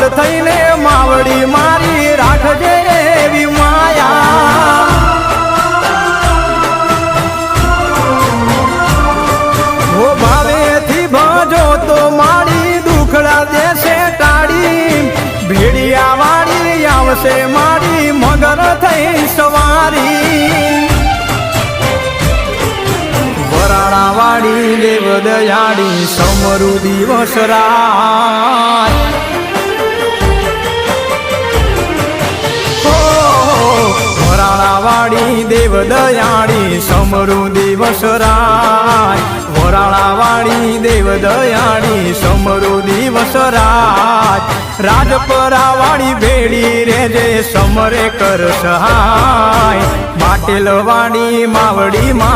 પાગલ થઈને માવડી મારી રાખજે એવી માયા ઓ ભાવેથી ભજો તો મારી દુખડા દેશે ટાળી ભેડિયા વાળી આવશે મારી મગર થઈ સવારી વરાળા વાળી દેવ દયાળી સમરુ દિવસ રાત વરાળા વાળી દેવ દયાળી સમરુ દિવસ રાત વરાળા વાળી દેવ દયાળી સમરુ દિવસ રાત રાજપરા વાળી ભેડી રેજે સમરે કર સહાય પાટેલ વાળી માવડી માં